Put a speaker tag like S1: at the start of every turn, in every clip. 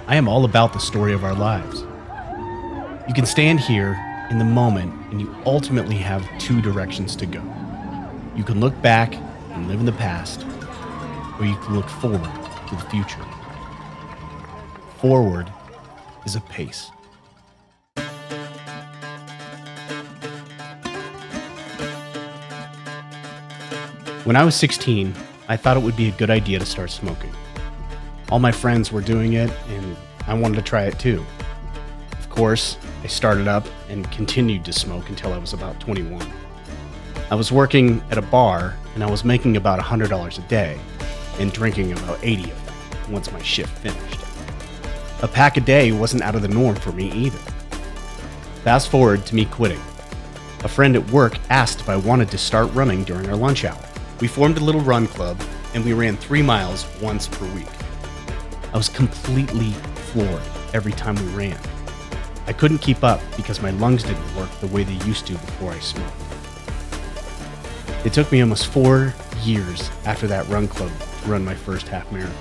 S1: I am all about the story of our lives. You can stand here in the moment and you ultimately have two directions to go. You can look back and live in the past, or you can look forward to the future. Forward is a pace. When I was 16, I thought it would be a good idea to start smoking. All my friends were doing it, and I wanted to try it too. Of course, I started up and continued to smoke until I was about 21. I was working at a bar, and I was making about $100 a day, and drinking about 80 of them once my shift finished. A pack a day wasn't out of the norm for me either. Fast forward to me quitting. A friend at work asked if I wanted to start running during our lunch hour. We formed a little run club, and we ran 3 miles once per week. I was completely floored every time we ran. I couldn't keep up because my lungs didn't work the way they used to before I smoked. It took me almost 4 years after that run club to run my first half marathon.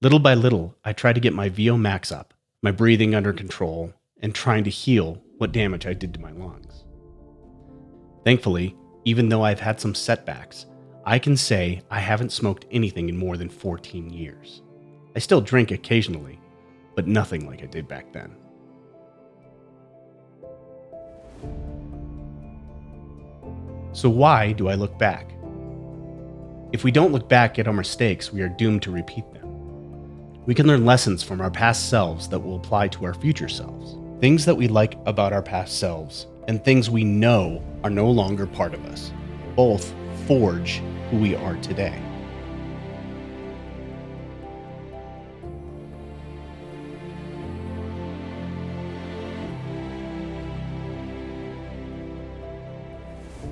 S1: Little by little, I tried to get my VO max up, my breathing under control, and trying to heal what damage I did to my lungs. Thankfully, even though I've had some setbacks, I can say I haven't smoked anything in more than 14 years. I still drink occasionally, but nothing like I did back then. So why do I look back? If we don't look back at our mistakes, we are doomed to repeat them. We can learn lessons from our past selves that will apply to our future selves. Things that we like about our past selves and things we know are no longer part of us. Both forge who we are today.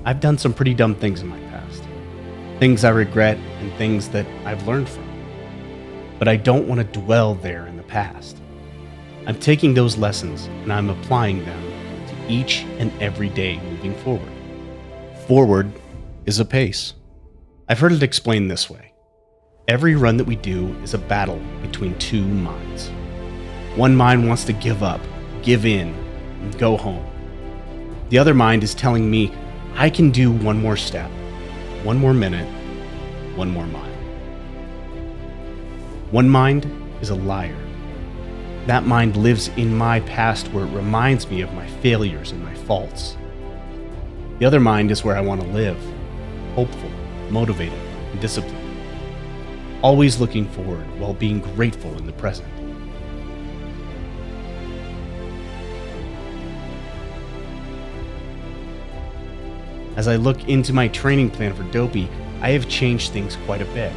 S1: I've done some pretty dumb things in my past. Things I regret and things that I've learned from. But I don't want to dwell there in the past. I'm taking those lessons and I'm applying them to each and every day moving forward. Forward is a pace. I've heard it explained this way. Every run that we do is a battle between two minds. One mind wants to give up, give in, and go home. The other mind is telling me I can do one more step, one more minute, one more mile. One mind is a liar. That mind lives in my past where it reminds me of my failures and my faults. The other mind is where I want to live, hopeful, motivated, and disciplined. Always looking forward while being grateful in the present. As I look into my training plan for Dopey, I have changed things quite a bit.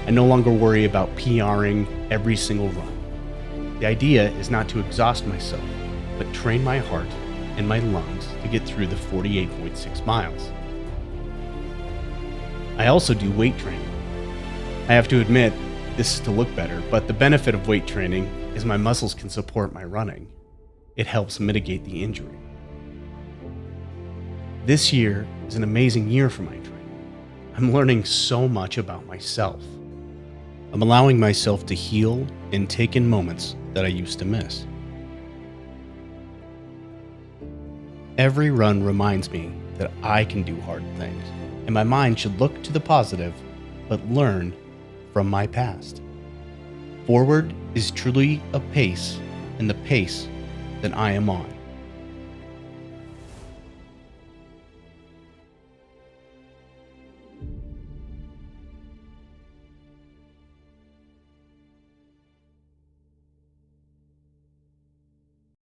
S1: I no longer worry about PRing every single run. The idea is not to exhaust myself, but train my heart and my lungs to get through the 48.6 miles. I also do weight training. I have to admit, this is to look better, but the benefit of weight training is my muscles can support my running. It helps mitigate the injury. This year is an amazing year for my training. I'm learning so much about myself. I'm allowing myself to heal and take in moments that I used to miss. Every run reminds me that I can do hard things, and my mind should look to the positive, but learn from my past. Forward is truly a pace, and the pace that I am on.